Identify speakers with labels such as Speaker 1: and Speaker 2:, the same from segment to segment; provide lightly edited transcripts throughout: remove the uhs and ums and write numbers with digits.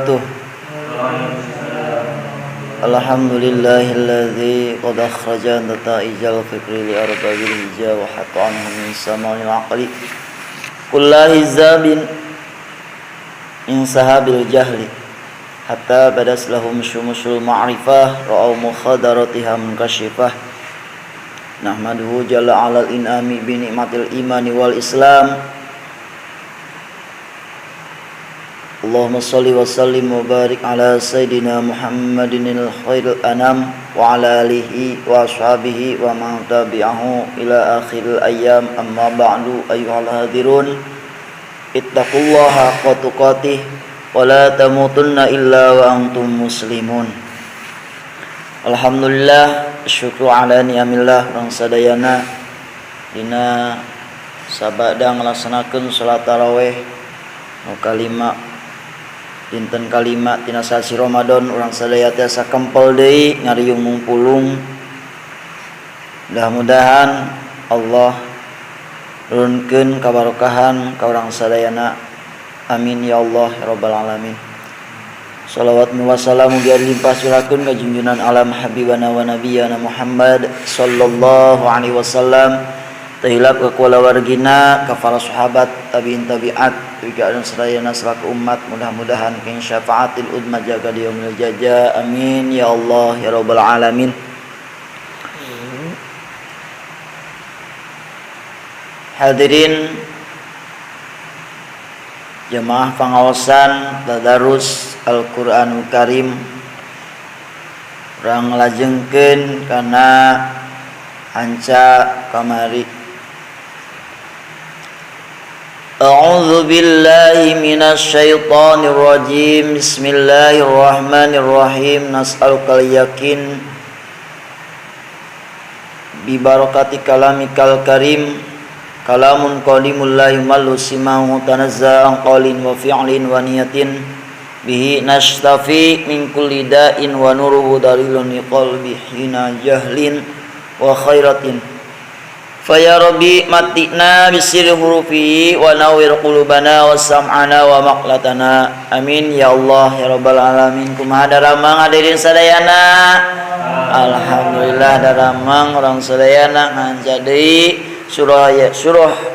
Speaker 1: wabarakatuh. Alhamdulillahilladzi qad akhraja nata'ijal fikri li arbabil hija wa hatta anhu min sama'il aqli kullahi zabin min sahabil jahli hatta badas lahum syumusul ma'rifah ra'au mukhadaratiham kashifah nahmaduhu jalla alal in'ami bi ni'matil imani wal islam. Allahumma salli wa sallim wa barik ala sayyidina Muhammadinil khairil anam wa ala alihi wa ashabihi wa man tabi'ahu ila akhiril ayyam, amma ba'du. Ayyuhal hadirun, ittaqullaha haqqa tuqatih wa la tamutunna illa wa antum muslimun. Alhamdulillah, syukru ala ni'amillah rang sadayana dina sabada ngalaksanakeun salat tarawih nu kalima dinten kalima tina sasi Ramadan. Urang sadaya tiasa kempel deui ngariung mumpulung. Mudah-mudahan Allah nurunkeun kabarokahan ka urang sadayana. Amin ya Allah ya rabbal alamin. Shalawat wa salam biar limpah surakeun ka junjunan alam habibana wa nabiyana Muhammad sallallahu alaihi wasallam. Tahilap ke kulawargina, ke para sahabat, tabi'in tabi'at, tujuan serayana selaku umat, mudah-mudahan king syafaatil udma jaga di yaumil jaza. Amin ya Allah ya rabbal alamin. Hadirin jemaah pengawasan tadarus Al-Qur'anul Karim, urang lajengkeun kana anca kamari. A'udzu billahi minasy syaithanir rajim. Bismillahirrahmanirrahim. Nas'alukal yakin bi barakati kalamikal karim. Kalamun qalimul la yumallu simahu tanazza an qaulin wa fi'lin wa niyatin. Bihi nashtafi min kulli da'in wa nuruhu dalilun liqalbi hina jahlin wa khairatin. Faya Rabbi matikna bisiri hurufi wa nawir qulubana wa sam'ana wa maqlatana. Amin ya Allah ya rabbal alamin. Kumaha daramang hadirin sadayana? Alhamdulillah daramang urang sadayana nganca deui surah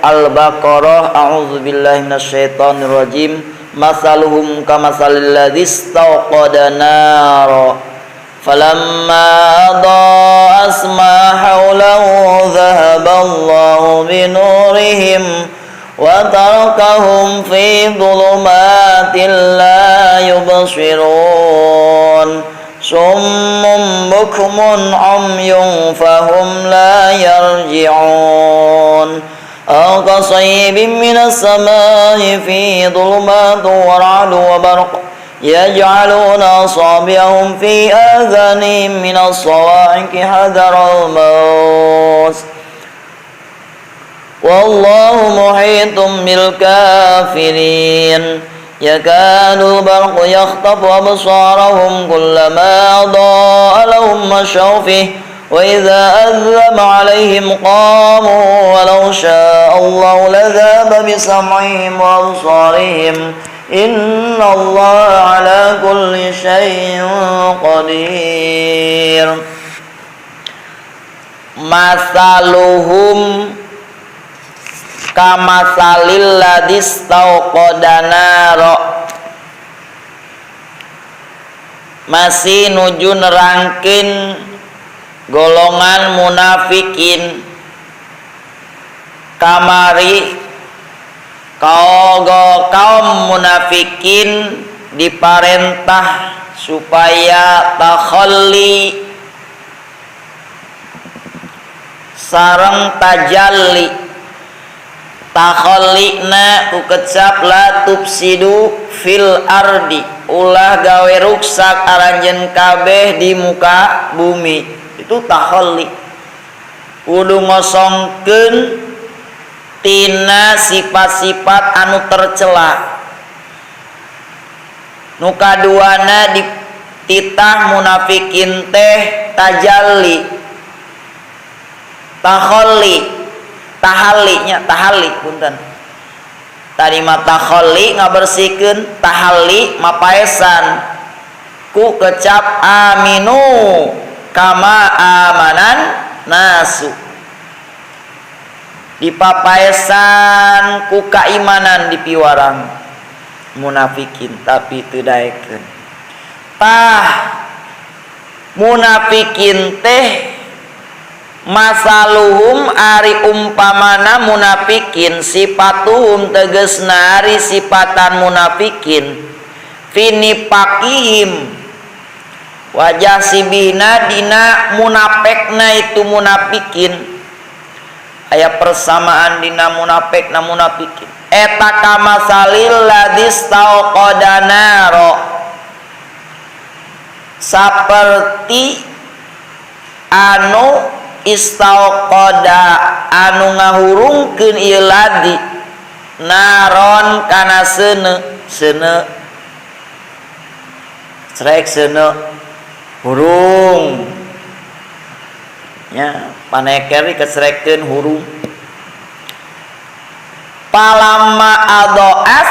Speaker 1: Al-Baqarah. A'udzu billahi minasyaitonir rajim. Masaluhum kamasalil ladzi istawqada nara falamma adaa'at ma hawlahu dhahaballahu binurihim wa tarakahum fi dhulumatin la yubsirun summun bukmun umyun fahum la yarji'un aw kasayyibin minas samaa'i fi dhulumatin wa ra'din wa barqin yaj'aluna asabi'ahum fi adhanihim minas sawa'iqi hadaral maut wallahu muhitum bil kafirin yakadu barqu yakhtafu absarahum kullama adaa'a lahum mashaw fihi wa idza azlama 'alaihim qamu walau syaa Allahu ladhaba bisam'ihim wa absarihim Inna Allah ala kulli syai'in qadir. Masaluhum kamasalil ladzi istawqada nara. Masih nuju nerangkeun golongan munafikin kamari. Kaum munafikin diparentah supaya takhalli sareng tajalli. Takhallina ku kecap la tufsidu fil ardi, ulah gawe ruksak aranjeun kabeh di muka bumi. Itu takhalli. Kudu ngosongkeun tina sifat-sifat anu tercela. Nu kaduana dititah munafikin teh tajalli, tahalli punten tadi mata khalli ngabersikeun, tahalli mapaesan ku kecap aminu kama amanan nasu, dipapaesan ku kaimanan di piwarang munafikin tapi teu daekeun. Tah munafikin teh masaluhum ari umpamana munafikin, sifatuhum tegesna ari sifatan munafikin, finipakihim wajah sibihna dina munafekna itu munafikin, aya persamaan dina munafek na munafikin. Eta kamasalil ladis tauqadanaro, saperti anu istauqada anu ngahurungkeun ieu ladi naron kana seuneu srek seuneu hurung nya paneker dikesrekeun hurung. Palamma adoas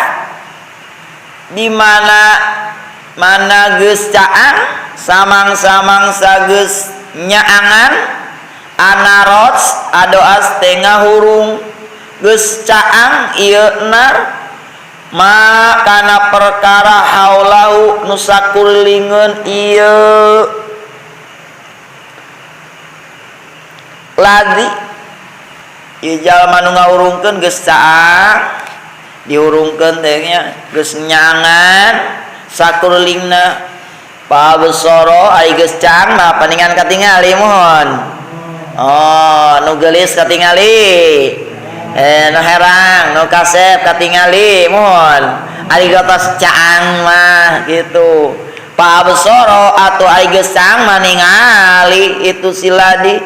Speaker 1: di mana geus caang samang-samang sageus nyaangan anarots adoas tengah hurung geus caang ieu nar makana perkara haulahu nu sakulingeun ieu ladi ieu jalma nu ngahurungkeun geus caang dihurungkeun teh nya geus nyaangan sakulingna pa besoro ari geus caang mah paningan katingali mohon. Oh, nu geulis katingali, nu herang, nu kasep katingali, mohon. Ari gatos caang mah gitu. Pa besoro atuh ari geus caang mah ningali itu siladi.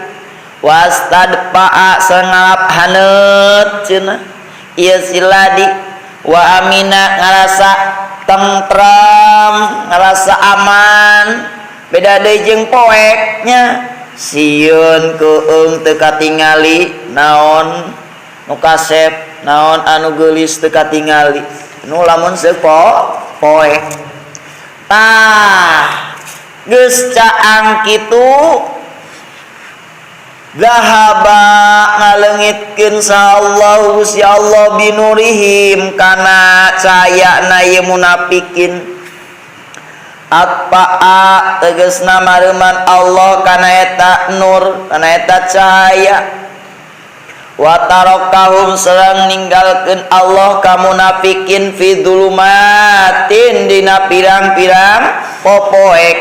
Speaker 1: Wastadpa'a sengalap haneut cenah. Ieu siladi wa amina ngarasa tentrem, ngarasa aman. Beda deui jeung poeknya. Sieun keung teu katingali naon nu kasep, naon anu geulis teu katingali, nu lamun sepo poe. Tah geus caang kitu zahaba ngaleungitkeun sallahu Gusti Allah binurihim kana cahayana ieu munafikin. Atpa'a tegesna mareuman Allah kana eta nur, kana eta cahaya. Wa tarakahum sareng ninggalkeun Allah ka munafikin fi dzulumatin dina pirang-pirang popoek.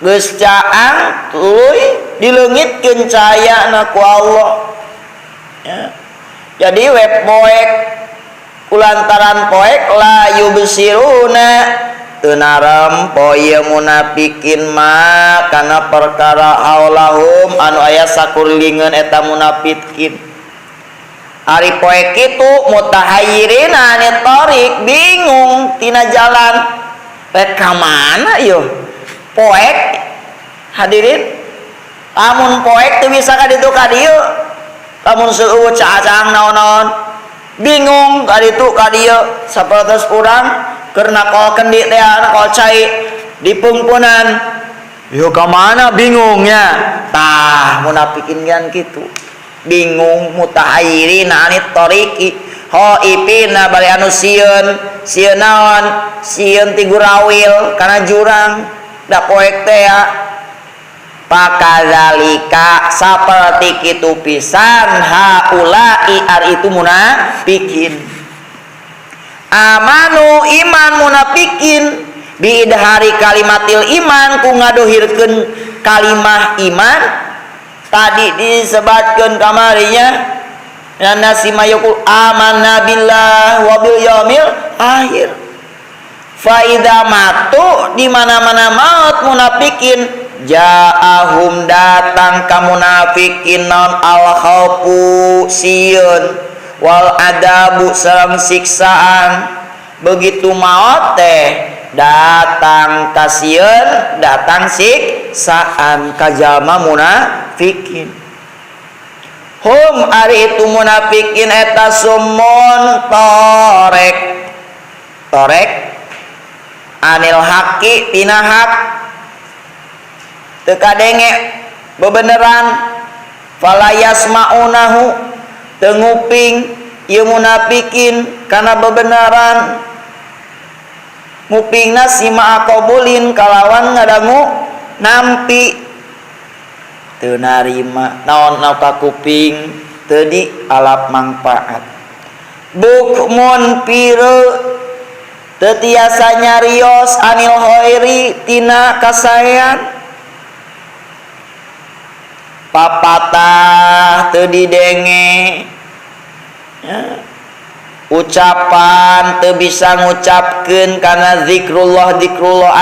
Speaker 1: Geus caang tuluy dileungitkeun cahayana ku Allah. Ya. Jadi we poek kulantaran poek la yubsiruna teu narem poe munafikin ma kana perkara haulahum anu aya sakulingeun eta munafikin. Ari poe kitu mutahayyirin ane tarik bingung tina jalan rek ka mana yeuh poek hadirin. Lamun poek teu bisa ka ditu ka dieu, lamun seueuh caacang naon-naon bingung kali itu kadieu sapertos urang keur nakolkeun di teh nakol cai di pungpunan yo ka mana bingungnya. Tah munafikin kan kitu bingung mutahayyirin anit tariqi haipina bari anu sieun naon sieun ti gurawil kana jurang da poek teh ya. Pakadzalika saperti kitu pisan haulai ar itu munafikin. Amanu iman munafikin biidhari kalimatil iman ku ngadohirkeun kalimah iman tadi disebutkeun kamarinya nana simayukul amanna billah wa bil yaumil akhir. Fa idza matu di mana-mana maut munafikin ja'ahum datang ka munafikin naon al khaufu sieun wal adabu sareng siksaan. Begitu maot teh datang ka sieun datang siksaan ka jalma munafikin. hum ari itu munafikin eta summun torek anil haqi tina hak teu kadenge bebeneran fala yasmaunahu teu nguping ieu munafikin kana bebeneran ngupingna sima aqabulin kalawan ngadangu nampi teu narima naon ka kuping teu di alap manfaat bukmun pireu teu tiasa nyarios anil khairi tina kasaean papatah teu didenge ya. Ucapan teu bisa ngucapkeun kana zikrullah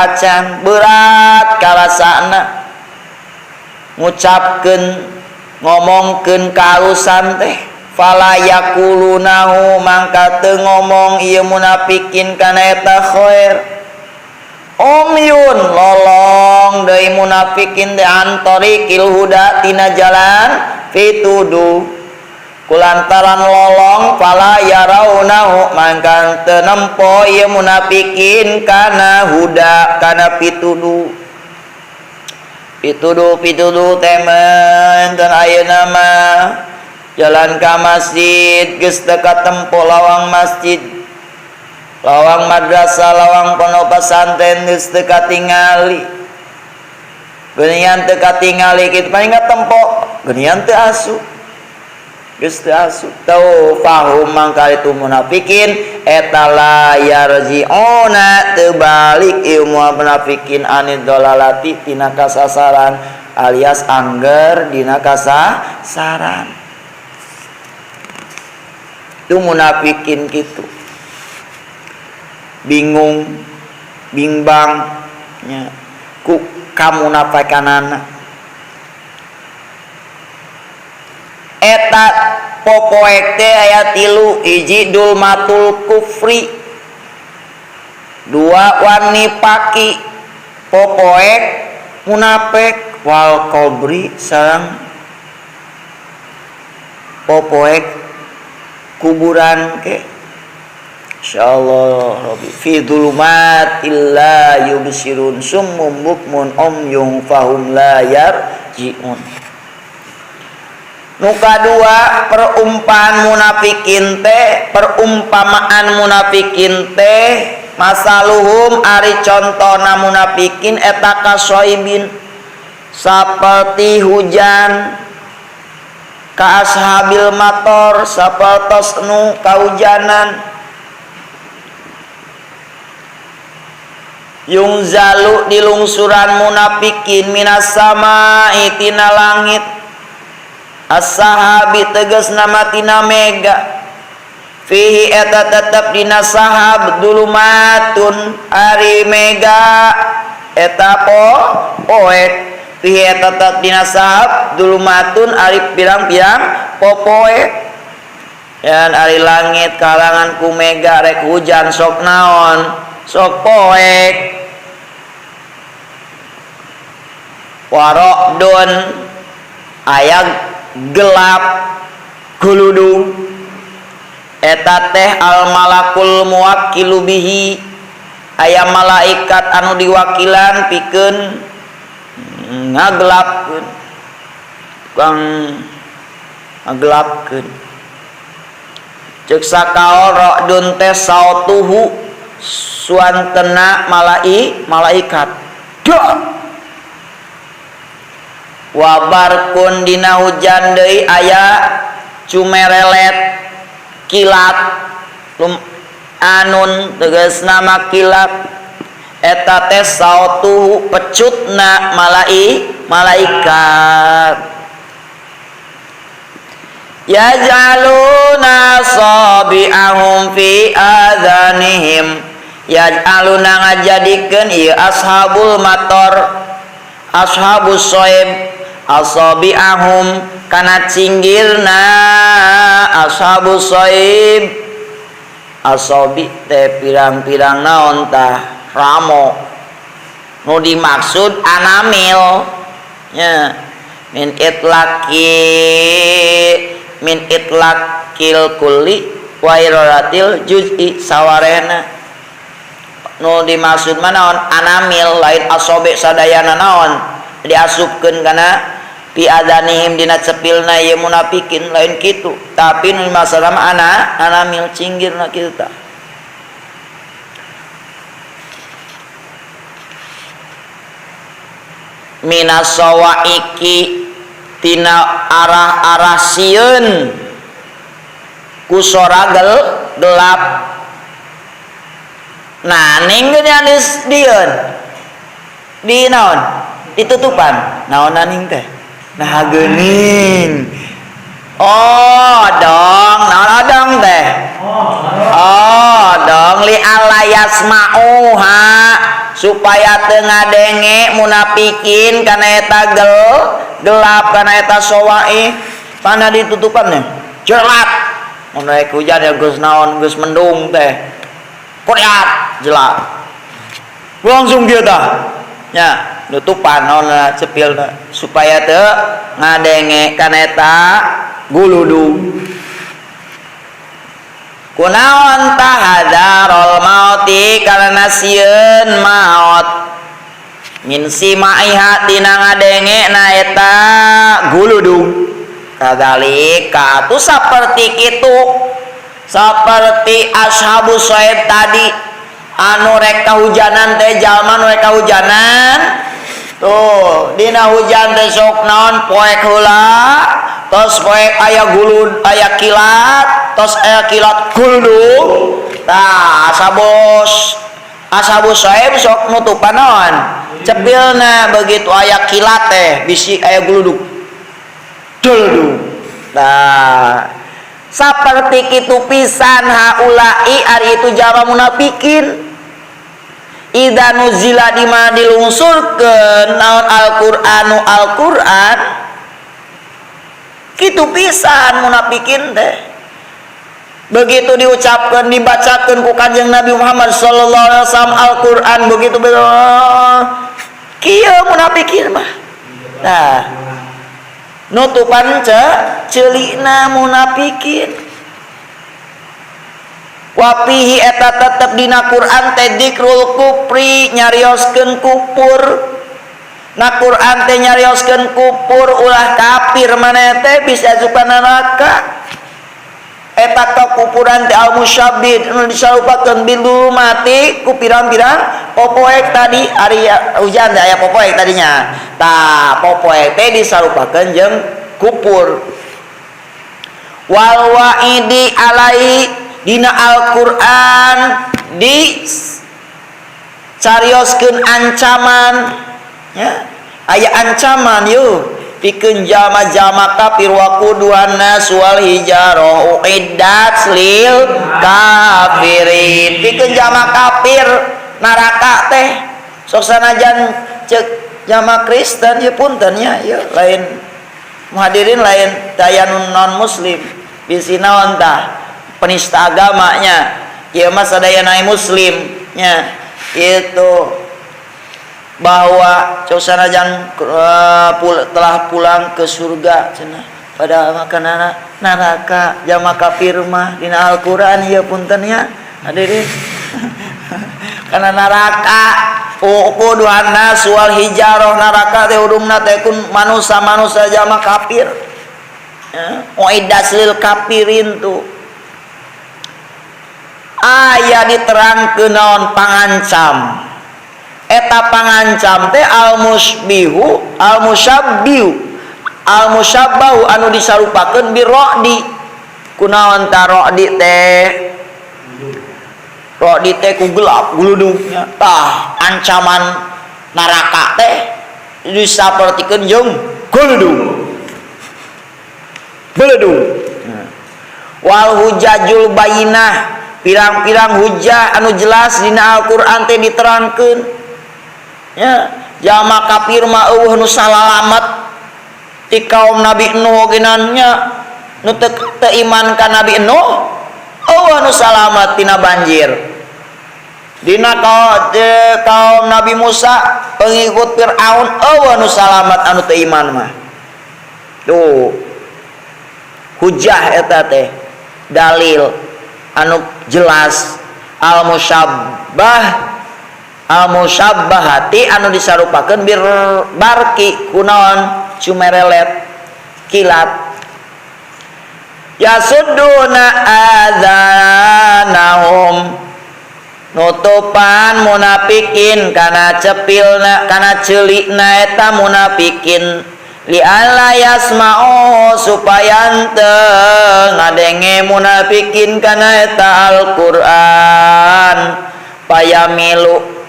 Speaker 1: acan berat karasana ngucapkeun ngomongkeun kahalusan teh fala yaqulunahu mangka teu ngomong ieu munafikin kana eta khair umyun lolong deui munafikin teh antarikil huda tina jalan pituduh kulantaran lolong fala yaraunahu mangka teu nempo ieu munafikin kana huda kana pituduh temen dan ayeuna mah jalan ka masjid geus teu katempo lawang masjid lawang madrasah lawang pondok pesantren geus teu katingali geunian teu katingali kitu paling katempo geunian teu asup geus teu asup tau fahum mangka itu munafikin eta la yarji'una teu balik ieu munafikin anid dalalati tina kasasaran alias angger dina kasasaran tu munafikin kitu bingung bimbang nya ku kamunafikanana eta popoek teh aya 3 hiji dulmatul kufri 2 wanipaki popoek munafik wal qabri sareng popoek kuburan ke insyaallah rabbi fi dzulumatil la yubsirun summum bukmun umyun fahum la yarji'un. Nu kadua perumpamaan munafikin teh masaluhum ari contona munafikin eta kasoibin saperti hujan ka ashabil mator sapertos nu kaujanan yungzalu dilungsuran munafikin minas sama'i tina langit as-sahabi tegas nama tina mega fihi eta tetep dina sahab dulumatun ari mega eta poek fihi eta tetep dina sahab dulumatun ari pirang-pirang popoek yan ari langit kalangan ku mega rek hujan sok naon sok poek warodun ayat gelap guludung eta teh al malakul muwakkilu bihi aya malaikat anu diwakilan pikeun ngagelapkeun kang ngagelapkeun ceuk sakaol rodun teh sautuhu suantena malaikat dah wabarkun dina hujan deui aya cumerelet kilat anun tegasna mah kilat eta teh sautuhu pecutna malaikat yaj'aluna sabi'ahum fi adhanihim yaj'aluna ngajadikeun ieu ashabul mator ashabus soib asabi'ahum kana cinggirna ashabus soib asabi teh pirang-pirang naon tah ramo nu dimaksud anamil nya min itlaqil kulli wa iradatil juz'i sawarehna. Nu dimaksud mah naon? Anamil lain asobe sadayana naon diasupkeun kana fi adanihim dina cepilna ieu munafikin lain kitu, tapi nu dimaksud mah anamil cinggirna kitu tah. Minas sawaiki tina arah-arah sieun kusora gelap. Nah ning geus dieun di naon ditutupan naon ning teh nah geuning. Oh dong naon dong teh dong li alayas mauha supaya teu ngadenge munafikin kana eta gelap kana eta sawai pana ditutupannya jelat mun rek hujan ya geus naon geus mendung teh koreat jelat langsung kieu tah nya nutupan naon cepilna supaya teu ngadenge kana eta guludung. Kunaon tahadarul mauti karena sieun maut min simaiha tina ngadenge na eta guludung. Kadalika tu saperti kitu saperti ashabus syaib tadi anu rek kahujanan teh jalma nu rek kahujanan tuh dina hujan teh sok naon poek heula tos poek aya gulud aya kilat tos aya kilat guludung tah ashabus syaib sok nutupan naon cepilna begitu aya kilat teh bisi aya guludung duludung. Nah saperti kitu pisan haulai ari itu jalma munafikin idza nuzila di mana dilungsurkeun naon Al-Qur'an kitu pisan munafikin teh begitu diucapkeun dibacakeun ku Kanjeng Nabi Muhammad sallallahu alaihi wasallam Al-Qur'an begitu kieu munafikin mah nah nutupan ceulina munafikin. Wapihi eta tetep dina Quran teh dzikrul kufri nyarioskeun kufur. Na Quran teh nyarioskeun kufur ulah kafir maneh teh bisa asupan neraka. Eta kakufuran teh al-musyabbih nu disarupakeun bil mati ku pirang-pirang popoek tadi ari hujan teh aya popoek tadinya. Tah popoek teh disarupakeun jeung kufur. Wal wa'idi alai dina Al-Qur'an di carioskeun ancaman ya aya ancaman yeuh pikeun jalma-jalma kafir wa quduhanna sual hijarah uiddat lil kafirin pikeun jalma kafir neraka teh sok sanajan ceuk jalma Kristen ieu punten nya ieu lain muhadirin lain daya non muslim bisi naon tah penista agamanya ieu mah sadayana muslim nya itu bahwa sanajan telah pulang ke surga cenah pada makan neraka jalma kafir mah dina Al-Qur'an ieu punten nya hadirin kana neraka uquduhanna sual hijarah neraka teh udumna teh kun manusia jalma kafir uiddat lil kafirin tuh aya diterangkeun naon pangancam eta pangancam teh al-musyabbahu anu disarupakeun bi ra'di kunaon ta ra'di teh ku gelap guludungnya tah ancaman neraka teh disapertikeun jeung guludung wal hujajul bayinah pirang-pirang hujah anu jelas dina Al-Qur'an teh diterangkeun ya jalma kafir mah eueuh nu salalamet ti kaum Nabi Nuh ginannya nu teu iman ka Nabi Nuh eueuh nu salamet tina banjir dina kaum Nabi Musa pengikut Firaun eueuh nu salamet anu teu iman mah Tuh hujah eta teh dalil anu jelas al-musyabbahati anu disarupakeun bir barki kunaon cumerelet kilat yasudduna adzanahum nutupan munafikin kana cepilna kana ceulikna eta munafikin li alla yasma'u supaya henteu ngadenge munafikin kana eta Al-Qur'an payamilu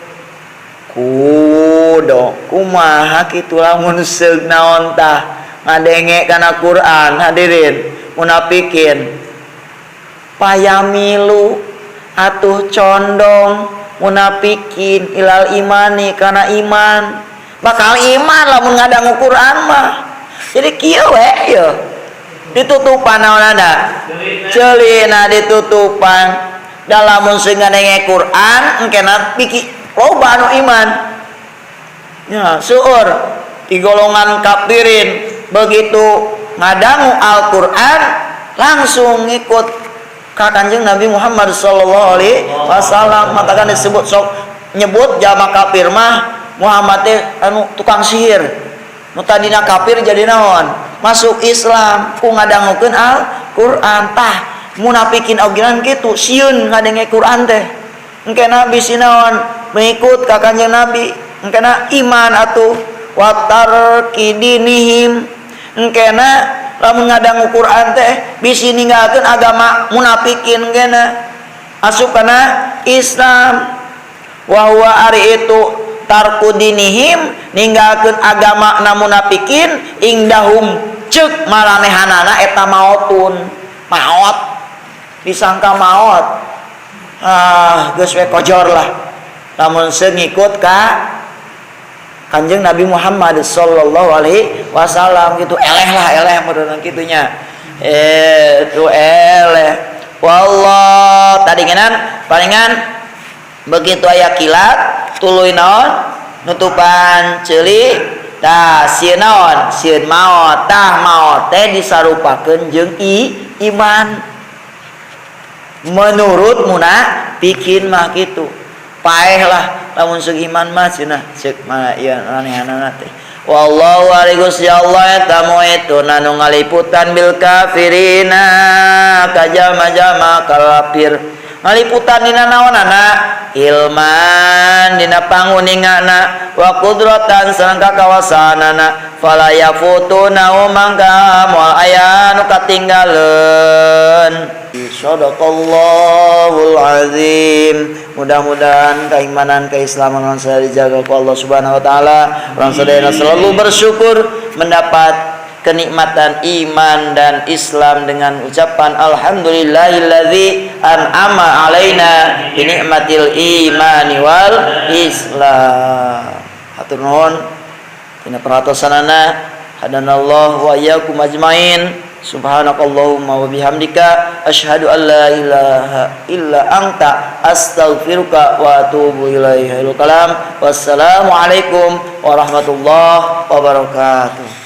Speaker 1: kudo kumaha kitu lamun seug naon tah ngadenge kana Qur'an hadirin munafikin payamilu atuh condong munafikin ilal imani kana iman bakal iman lamun ngadangu Quran mah jadi kieu we ye ditutupan naonana ceulina ditutupan da lamun sing ngadenge Quran engkena piki loba anu iman nya seueur di golongan kafirin begitu ngadangu Al-Quran langsung ngikut ka Kanjeng Nabi Muhammad sallallahu alaihi wasallam. Matakan disebut sok nyebut jama kafir mah Muhammad teh anu tukang sihir. Nu tadina kafir jadi naon? Masuk Islam ku ngadangukeun Al-Qur'an. Tah munafikin ogelan kitu sieun ngadenge Qur'an teh. Engkena bisi naon? Mengikut ka Kanjeng Nabi. Engkena iman atuh wa tarki dinihim. Engkena lamun ngadangu Quran teh bisi ninggalkeun agama munafikin gena asup kana Islam wa huwa ari itu tarku dinihim ninggalkeun agama na munafikin indahum ceuk maranehanana eta mautun maot disangka maot geus we kojor lah lamun seung ngikut ka Kanjeng Nabi Muhammad sallallahu alaihi wasallam gitu eleh modelan kitunya tu eleh wallah tadi palingan begitu aya kilat tuluy naon nutupan ceulik tah sieun naon sieun maot tah maot teh disarupakeun jeung iman menurut munafikin mah kitu paeh lah lamun seug iman mah cenah ceuk mah ieu ranehanana teh wallahu ari Gusti Allah eta moetu anu ngaliputan bil kafirina ka jama-jama kafir ngaliputan dina naonana ilman dina panguningana wa qudratan sareng kakawasanana fala yafutuna mangka moal aya nu katinggaleun Sadaqallahul azim. Mudah-mudahan keimanan keislaman orang saya dijaga oleh Allah Subhanahu wa taala. Orang sedaya selalu bersyukur mendapat kenikmatan iman dan Islam dengan ucapan alhamdulillahilladzi an'ama alaina bi ni'matil imani wal Islam. Hatur nuhun tina perhatosanana hadanallahu wa iyyakum ajmain. Subhanakallahumma wa bihamdika asyhadu an la ilaha illa anta astaghfiruka wa atubu ilaika. Wassalamu alaikum warahmatullahi wabarakatuh.